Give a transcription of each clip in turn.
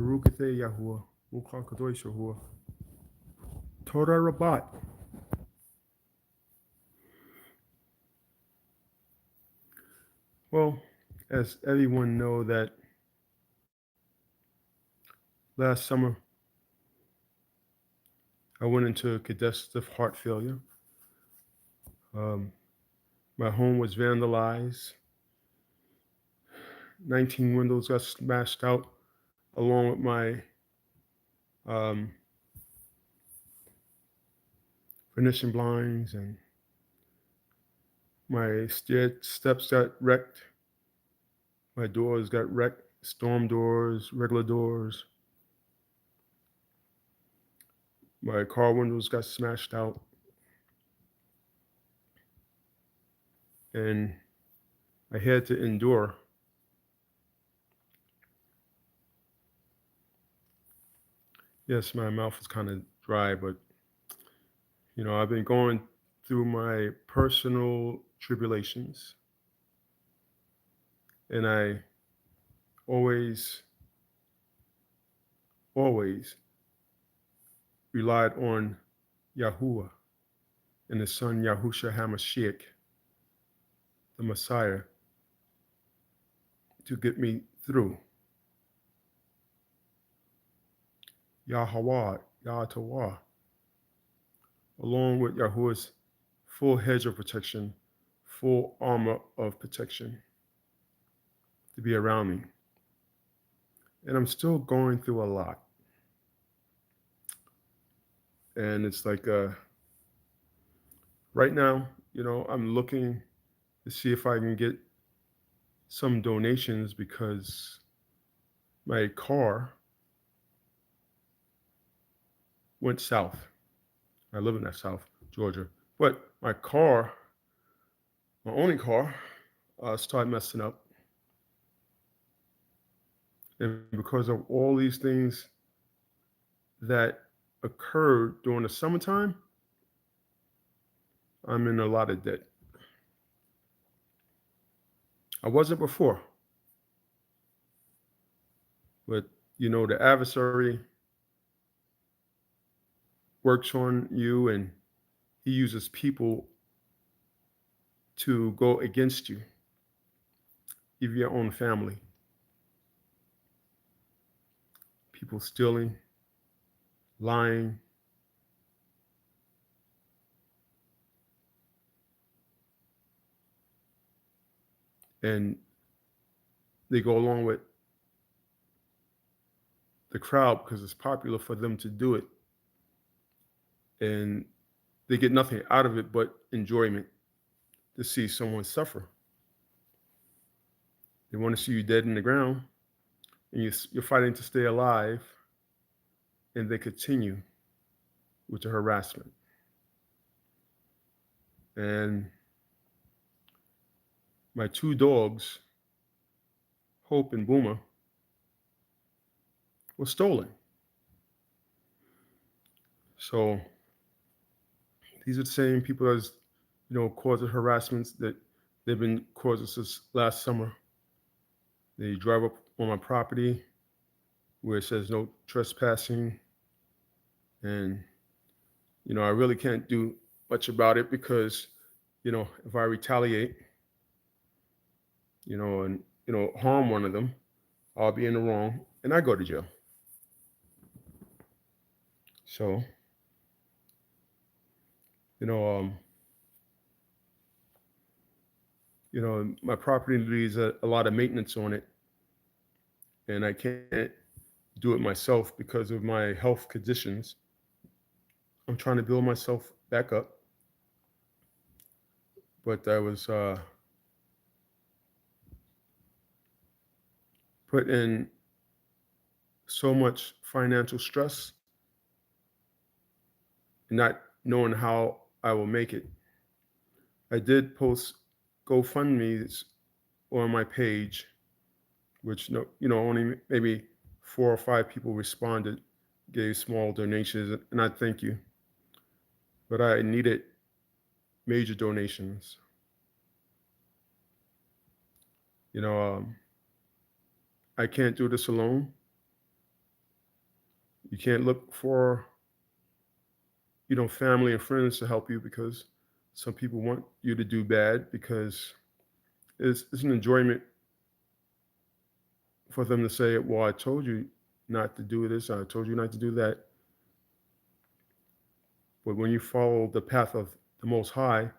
Baruch Ateh Yahuwah, Mukhar Kadosh Yahuwah, Torah Rabat. Well, as everyone know that last summer I went into congestive heart failure. Um, my home was vandalized. 19 windows got smashed out, along with my um, Venetian blinds, and my steps got wrecked. My doors got wrecked. Storm doors, regular doors. My car windows got smashed out, and I had to endure. Yes, my mouth is kind of dry, but I've been going through my personal tribulations, and I always, always relied on Yahuwah and his son Yahusha HaMashiach, the Messiah, to get me through. Yahweh, Yahtawah, along with Yahuwah's full hedge of protection, full armor of protection to be around me. And I'm still going through a lot. And it's like right now, I'm looking to see if I can get some donations because my car went south. I live in that South Georgia, but my only car, started messing up, and because of all these things that occurred during the summertime, I'm in a lot of debt. I wasn't before, but the adversary works on you, and he uses people to go against you, even your own family. People stealing, lying, and they go along with the crowd because it's popular for them to do it, and they get nothing out of it but enjoyment to see someone suffer. They want to see you dead in the ground, and you're fighting to stay alive, and they continue with the harassment. And my two dogs, Hope and Boomer, were stolen. So these are the same people as causing harassments that they've been causing since last summer. They drive up on my property where it says no trespassing, and I really can't do much about it because if I retaliate, and harm one of them, I'll be in the wrong and I go to jail. So you know um, my property needs a lot of maintenance on it, and I can't do it myself because of my health conditions. I'm trying to build myself back up, but I was put in so much financial stress, not knowing how I will make it. I did post GoFundMe's on my page, which only maybe 4 or 5 people responded, gave small donations, and I thank you. But I needed major donations. You know, I can't do this alone. You can't look for, family and friends to help you because some people want you to do bad because it's an enjoyment for them to say, well, I told you not to do this, I told you not to do that. But when you follow the path of the Most High,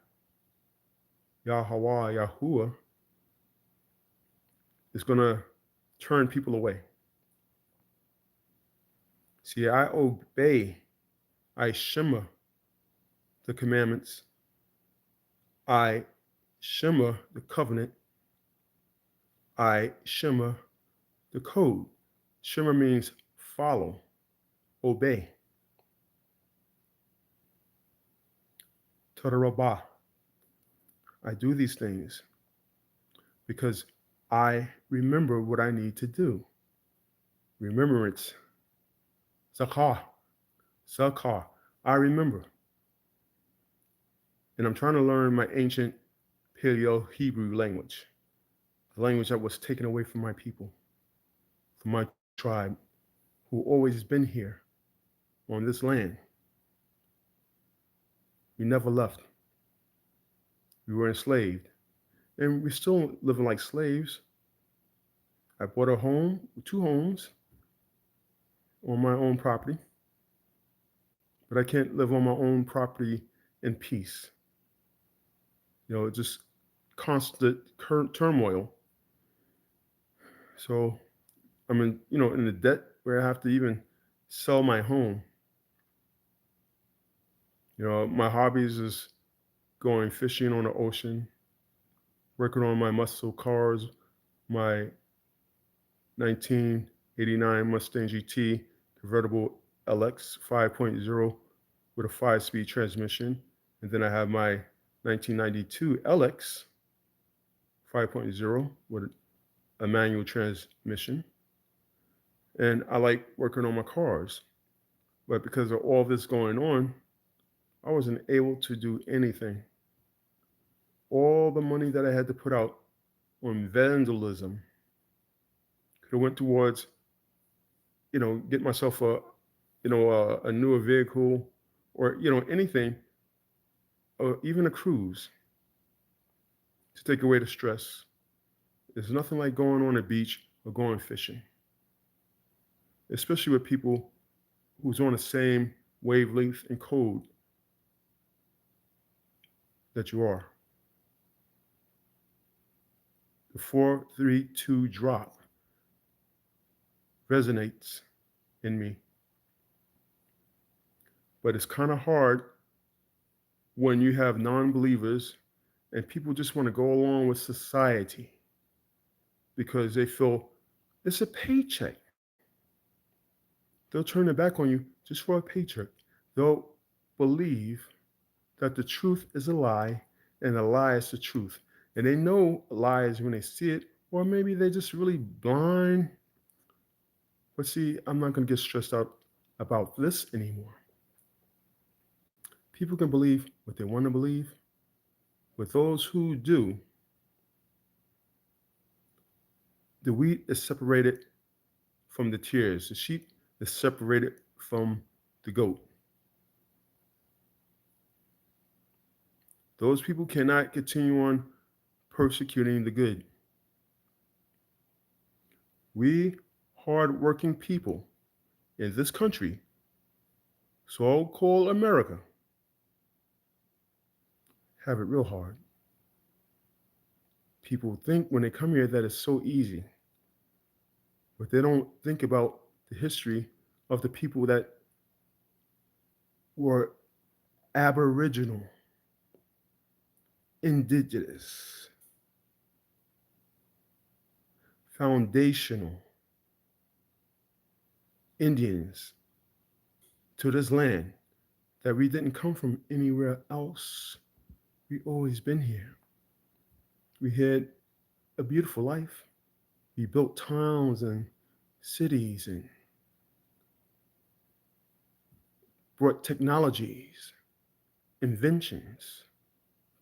Yahweh, Yahuwah, it's going to turn people away. See, I obey, I shema the commandments, I shema the covenant, I shema the code. Shema means follow, obey. Tadarabah. I do these things because I remember what I need to do. Remembrance. Zakah. Zakah. I remember. And I'm trying to learn my ancient Paleo Hebrew language, the language that was taken away from my people, from my tribe, who always been here on this land. We never left. We were enslaved. And we're still living like slaves. I bought a home, two homes on my own property, but I can't live on my own property in peace. Just constant turmoil. So I'm in the debt where I have to even sell my home. My hobbies is going fishing on the ocean, working on my muscle cars, my 1989 Mustang GT convertible LX 5.0 with a 5-speed transmission. And then I have my 1992 LX 5.0 with a manual transmission. And I like working on my cars. But because of all this going on, I wasn't able to do anything. All the money that I had to put out on vandalism could have went towards, get myself a newer vehicle or, anything, or even a cruise to take away the stress. There's nothing like going on a beach or going fishing, especially with people who's on the same wavelength and code that you are. The 4-3-2 drop resonates in me. But it's kind of hard when you have non-believers and people just want to go along with society because they feel it's a paycheck. They'll turn their back on you just for a paycheck. They'll believe that the truth is a lie and a lie is the truth. And they know lies when they see it, or maybe they're just really blind. But see, I'm not going to get stressed out about this anymore. People can believe what they want to believe. With those who do, the wheat is separated from the tares. The sheep is separated from the goat. Those people cannot continue on persecuting the good. We hardworking people in this country, so-called America, have it real hard. People think when they come here that it's so easy, but they don't think about the history of the people that were aboriginal, indigenous, foundational Indians to this land, that we didn't come from anywhere else. We always been here. We had a beautiful life. We built towns and cities and brought technologies, inventions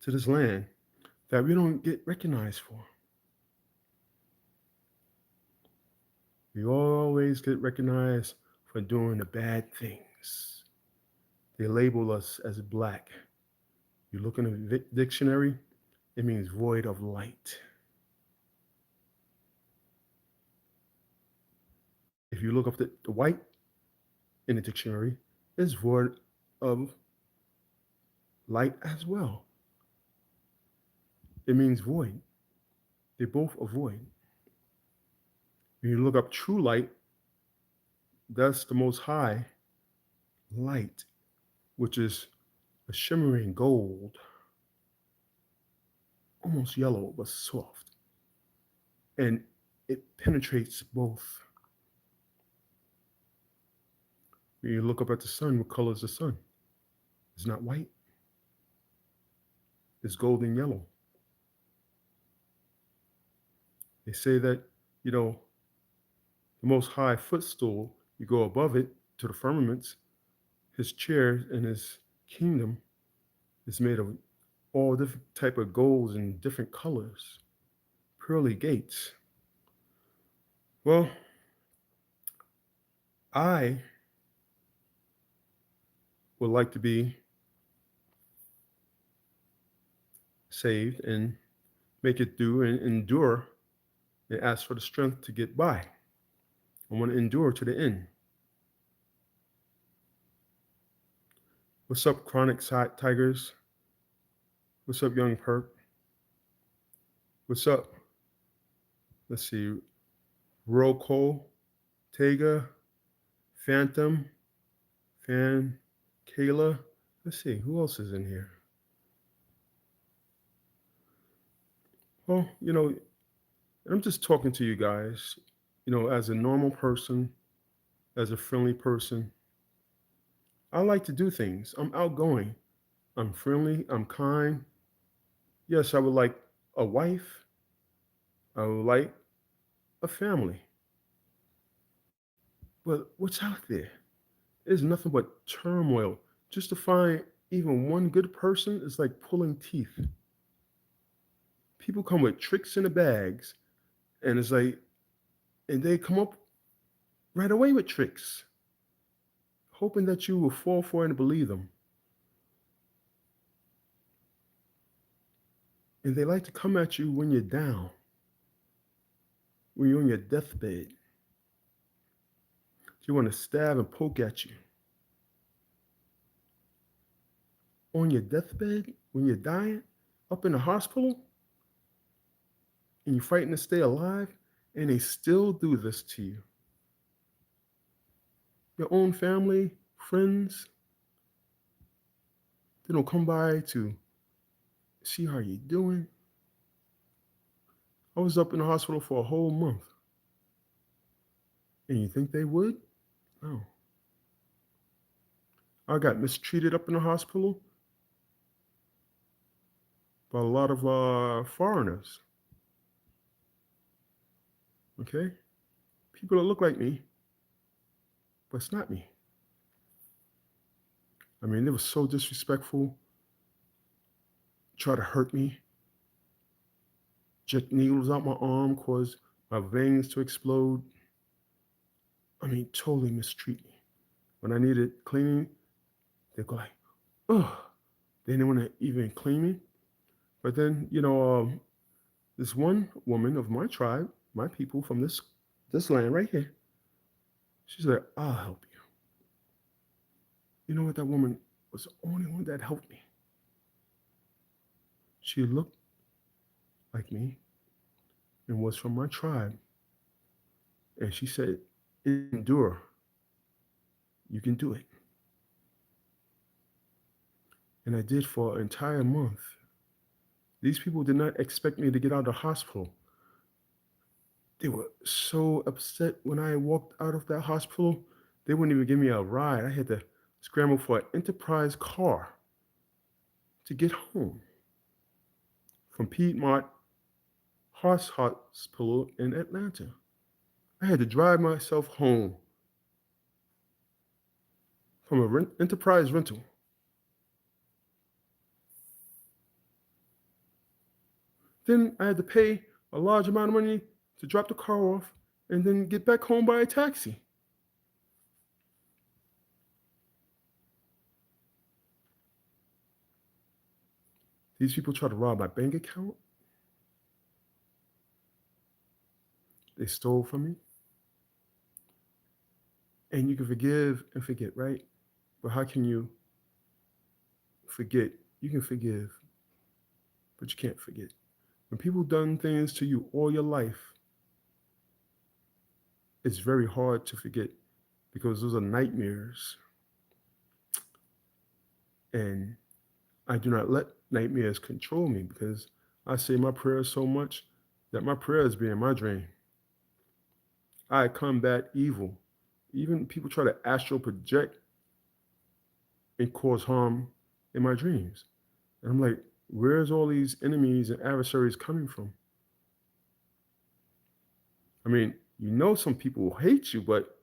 to this land that we don't get recognized for. We always get recognized for doing the bad things. They label us as black. You look in a dictionary, it means void of light. If you look up the white in the dictionary, it's void of light as well. It means void. They both are void. When you look up true light, that's the most high light, which is a shimmering gold, almost yellow but soft. And it penetrates both. When you look up at the sun, what color is the sun? It's not white, it's golden yellow. They say that, you know, the most high footstool, you go above it to the firmaments, his chair in his kingdom is made of all different type of golds and different colors, pearly gates. Well, I would like to be saved and make it through and endure and ask for the strength to get by. I want to endure to the end. What's up, Chronic Tigers? What's up, Young Perk? What's up? Let's see. Roko, Tega, Phantom, Fan, Kayla. Let's see, who else is in here? Well, I'm just talking to you guys, as a normal person, as a friendly person. I like to do things. I'm outgoing. I'm friendly. I'm kind. Yes, I would like a wife. I would like a family. But what's out there? It's nothing but turmoil. Just to find even one good person is like pulling teeth. People come with tricks in the bags, and it's like, and they come up right away with tricks, hoping that you will fall for it and believe them. And they like to come at you when you're down, when you're on your deathbed. They want to stab and poke at you. On your deathbed, when you're dying, up in the hospital, and you're fighting to stay alive, and they still do this to you. Your own family, friends, they don't come by to see how you're doing. I was up in the hospital for a whole month. And you think they would? No. I got mistreated up in the hospital by a lot of foreigners. Okay? People that look like me, but it's not me. I mean, they were so disrespectful, try to hurt me, inject needles out my arm, cause my veins to explode. I mean, totally mistreat me. When I needed cleaning, they go like, "Ugh." They didn't want to even clean me. But then, this one woman of my tribe, my people from this land right here, she said, "I'll help you." You know what? That woman was the only one that helped me. She looked like me and was from my tribe. And she said, "Endure. You can do it." And I did for an entire month. These people did not expect me to get out of the hospital. They were so upset when I walked out of that hospital. They wouldn't even give me a ride. I had to scramble for an enterprise car to get home from Piedmont Hospital in Atlanta. I had to drive myself home from a enterprise rental. Then I had to pay a large amount of money to drop the car off and then get back home by a taxi. These people try to rob my bank account. They stole from me. And you can forgive and forget, right? But how can you forget? You can forgive, but you can't forget. When people done things to you all your life, it's very hard to forget because those are nightmares. And I do not let nightmares control me because I say my prayers so much that my prayers be in my dream. I combat evil. Even people try to astral project and cause harm in my dreams. And I'm like, where's all these enemies and adversaries coming from? I mean, some people will hate you, but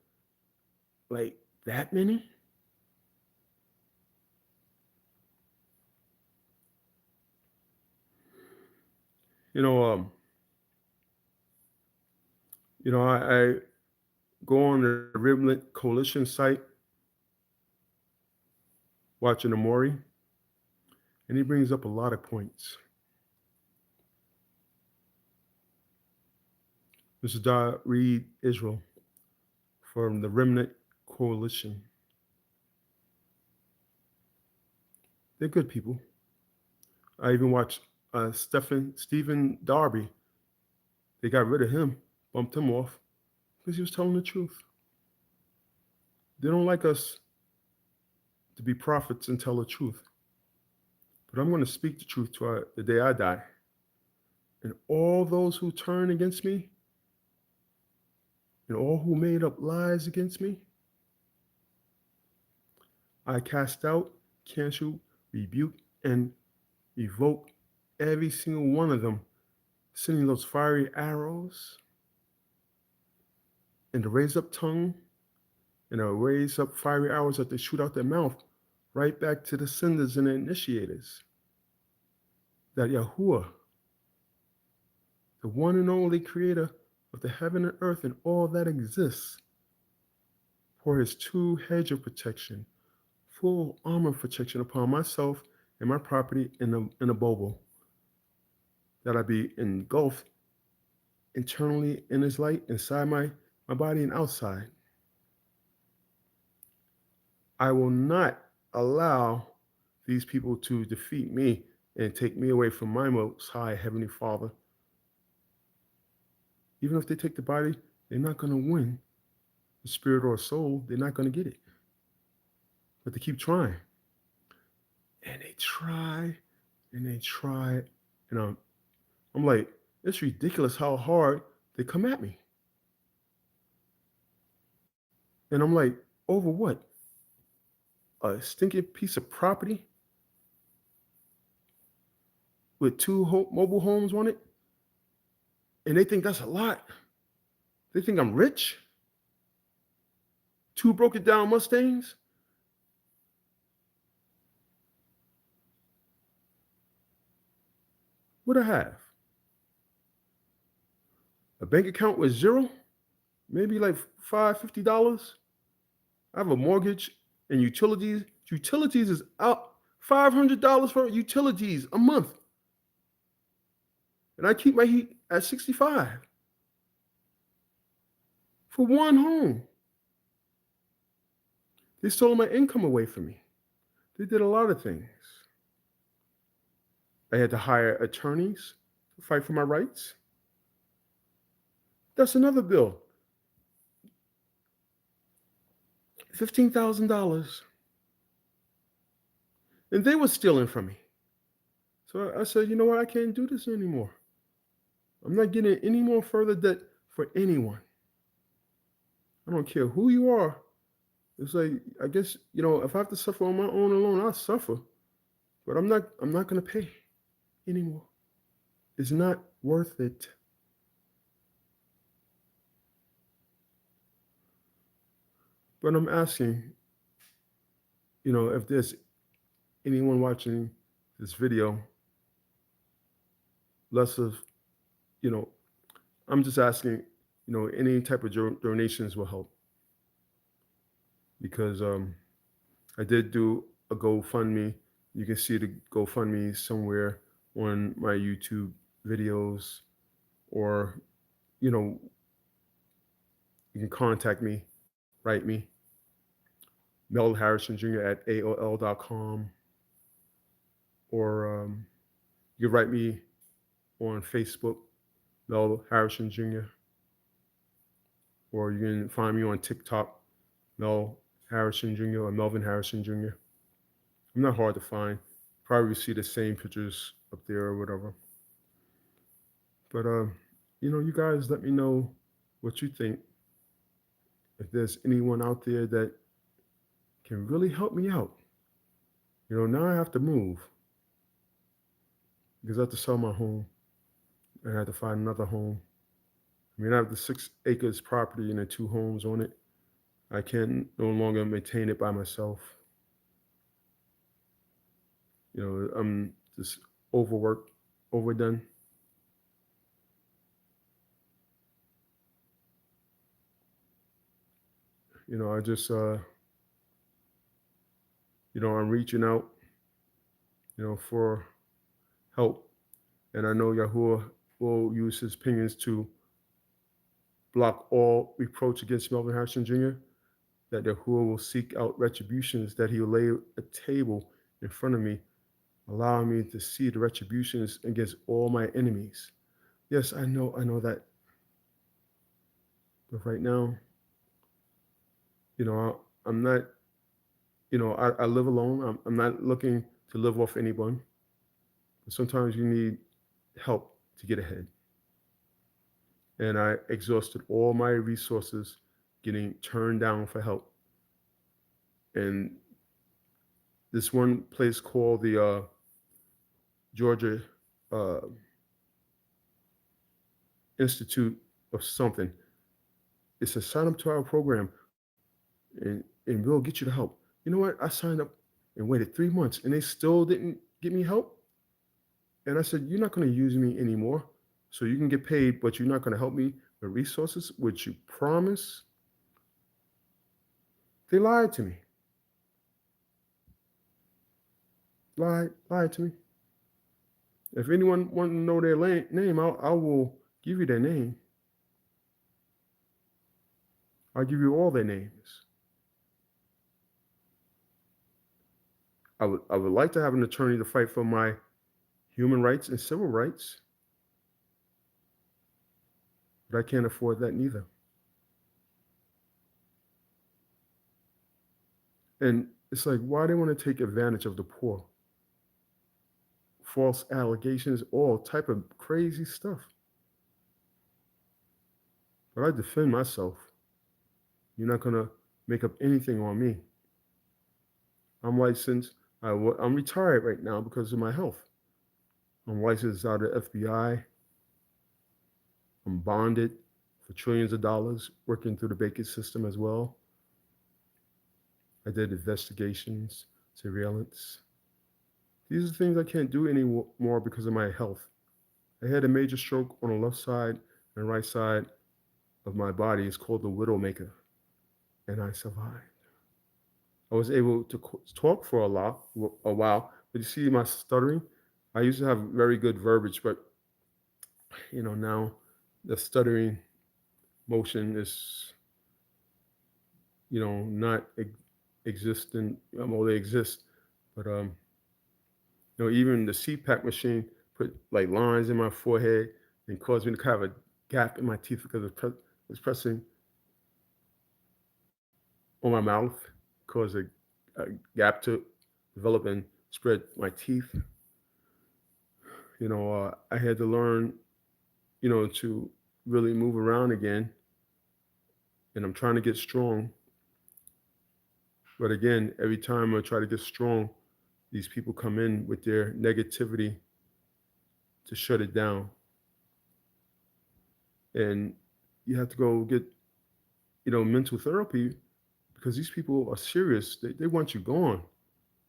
like that many? You know, um, I go on the Riblet Coalition site watching the Maury, and he brings up a lot of points. Mr. Reed Israel from the Remnant Coalition. They're good people. I even watched Stephen Darby. They got rid of him, bumped him off because he was telling the truth. They don't like us to be prophets and tell the truth. But I'm going to speak the truth to the day I die. And all those who turn against me and all who made up lies against me, I cast out, cancel, rebuke, and revoke every single one of them, sending those fiery arrows and the raised up tongue and the raised up fiery arrows that they shoot out their mouth right back to the senders and the initiators. That Yahuwah, the one and only creator of the heaven and earth and all that exists, pour his two hedge of protection, full armor protection upon myself and my property in a bubble, that I be engulfed internally in his light, inside my body and outside. I will not allow these people to defeat me and take me away from my most high Heavenly Father. Even if they take the body, they're not going to win the spirit or soul. They're not going to get it. But they keep trying. And they try and they try. And I'm like, it's ridiculous how hard they come at me. And I'm like, over what? A stinking piece of property with two mobile homes on it? And they think that's a lot. They think I'm rich. Two broken down Mustangs. What I have? A bank account with zero? Maybe like $50. I have a mortgage and utilities. Utilities is out $500 for utilities a month. And I keep my heat at 65 for one home. They stole my income away from me. They did a lot of things. I had to hire attorneys to fight for my rights. That's another bill. $15,000. And they were stealing from me. So I said, you know what? I can't do this anymore. I'm not getting any more further debt for anyone. I don't care who you are. It's like, I guess, if I have to suffer on my own alone, I'll suffer. But I'm not gonna pay anymore. It's not worth it. But I'm asking, if there's anyone watching this video, less of, you know, I'm just asking, any type of donations will help because I did do a GoFundMe. You can see the GoFundMe somewhere on my YouTube videos, or, you know, you can contact me, write me, Melvin Harrison Jr. at AOL.com, or you can write me on Facebook, Mel Harrison Jr., or you can find me on TikTok, Mel Harrison Jr. or Melvin Harrison Jr. I'm not hard to find. Probably see the same pictures up there or whatever. But you guys let me know what you think. If there's anyone out there that can really help me out. Now I have to move because I have to sell my home and I have to find another home. I mean, I have the 6 acres property and the 2 homes on it. I can no longer maintain it by myself. I'm just overworked, overdone. I just, I'm reaching out, for help. And I know Yahuwah will use his opinions to block all reproach against Melvin Harrison Jr., that Yahuwah will seek out retributions, that he will lay a table in front of me, allowing me to see the retributions against all my enemies. Yes, I know that. But right now, I'm not, I live alone. I'm not looking to live off anyone. But sometimes you need help to get ahead. And I exhausted all my resources getting turned down for help. And this one place called the Georgia uh, Institute of something. It's a sign up to our program, and we'll get you the help. You know what? I signed up and waited 3 months, and they still didn't get me help. And I said, "You're not going to use me anymore, so you can get paid, but you're not going to help me with resources, which you promise." They lied to me. Lied to me. If anyone wants to know their name, I will give you their name. I'll give you all their names. I would like to have an attorney to fight for my human rights and civil rights, but I can't afford that neither. And it's like, why they want to take advantage of the poor? False allegations, all type of crazy stuff. But I defend myself. You're not gonna make up anything on me. I'm licensed. I'm retired right now because of my health. I'm licensed out of the FBI. I'm bonded for trillions of dollars, working through the banking system as well. I did investigations, surveillance. These are things I can't do anymore because of my health. I had a major stroke on the left side and right side of my body. It's called the Widowmaker, and I survived. I was able to talk for a while, but you see my stuttering. I used to have very good verbiage, but now the stuttering motion is not existent. Well, they exist, but even the CPAP machine put like lines in my forehead and caused me to have a gap in my teeth because it's pressing on my mouth, caused a gap to develop and spread my teeth. I had to learn, to really move around again, and I'm trying to get strong. But again, every time I try to get strong, these people come in with their negativity to shut it down. And you have to go get, mental therapy because these people are serious. They want you gone.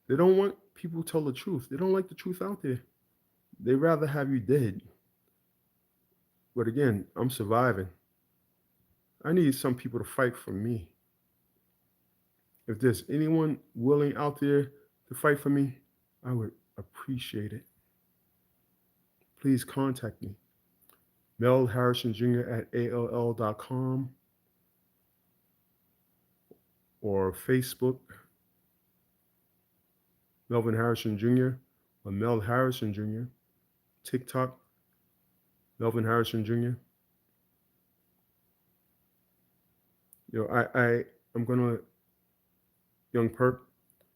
They don't want people to tell the truth. They don't like the truth out there. They rather have you dead. But again, I'm surviving. I need some people to fight for me. If there's anyone willing out there to fight for me, I would appreciate it. please contact me. Mel Harrison Jr. at AOL.com or Facebook, Melvin Harrison Jr. or Mel Harrison Jr. TikTok, Melvin Harrison Jr. I'm gonna, young perp.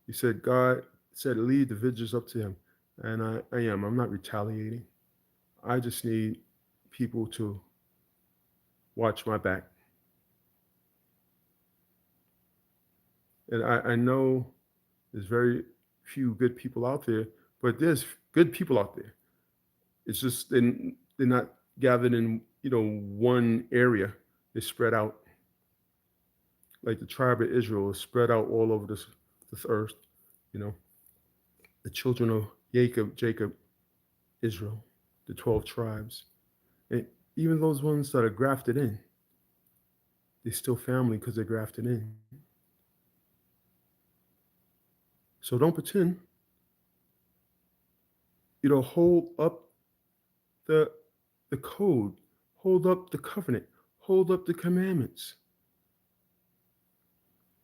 You said God said leave the vigils up to Him, and I am. I'm not retaliating. I just need people to watch my back, and I know there's very few good people out there, but there's good people out there. It's just they're not gathered in one area. They're spread out like the tribe of Israel is spread out all over this earth. You know, the children of Jacob, Israel, the 12 tribes, and even those ones that are grafted in, they're still family because they're grafted in. So don't pretend. Hold up the the code, hold up the covenant, hold up the commandments.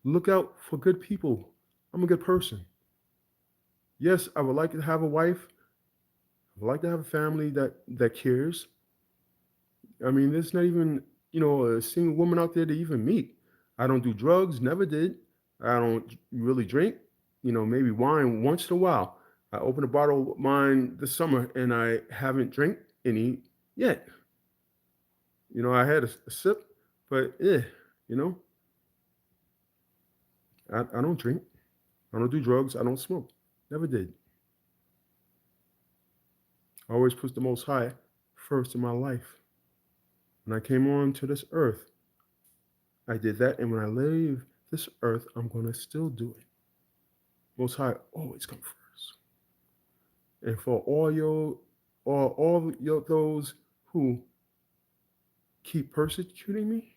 Look out for good people. I'm a good person. Yes, I would like to have a wife. I would like to have a family that cares. I mean, there's not even a single woman out there to even meet. I don't do drugs. Never did. I don't really drink. Maybe wine once in a while. I opened a bottle of wine this summer and I haven't drank any yet. I had a sip, but you know, I don't drink. I don't do drugs. I don't smoke. Never did. I always put the Most High first in my life. When I came on to this earth, I did that. And when I leave this earth, I'm going to still do it. Most High always come first. And for all those who keep persecuting me,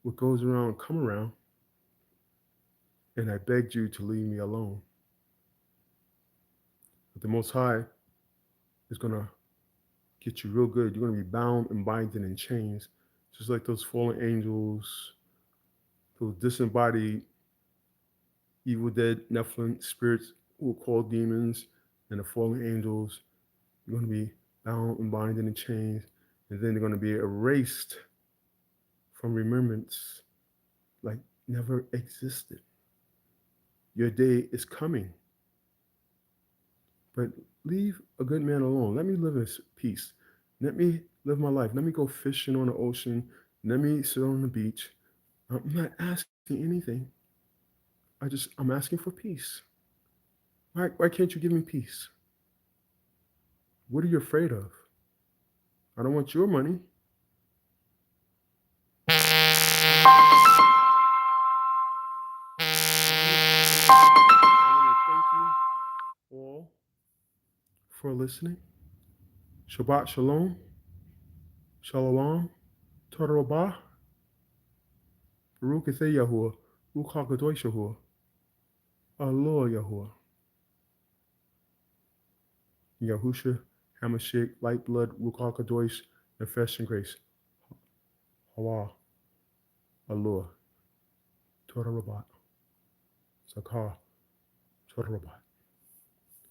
what goes around come around. And I begged you to leave me alone. But the Most High is going to get you real good. You're going to be bound and binding in chains, just like those fallen angels, those disembodied, evil dead Nephilim spirits who are called demons, and the fallen angels. You're going to be bound and binding in chains, and then they're going to be erased from remembrance like never existed. Your day is coming. But leave a good man alone. Let me live in peace. Let me live my life. Let me go fishing on the ocean. Let me sit on the beach. I'm not asking anything. I'm asking for peace. Why can't you give me peace? What are you afraid of? I don't want your money. I want to thank you all for listening. Shabbat Shalom, Shalom, Todarabah, Baruch Athe Yahuwah, Ruach HaKadosh Yahuwah, Allah Yahuwah, Yahusha, Hamashiach, Light Blood, Ruach HaKadosh, Nefesh and Grace, Allah, Allah, Todarabah, Zakah, Todarabah.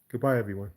Goodbye, everyone.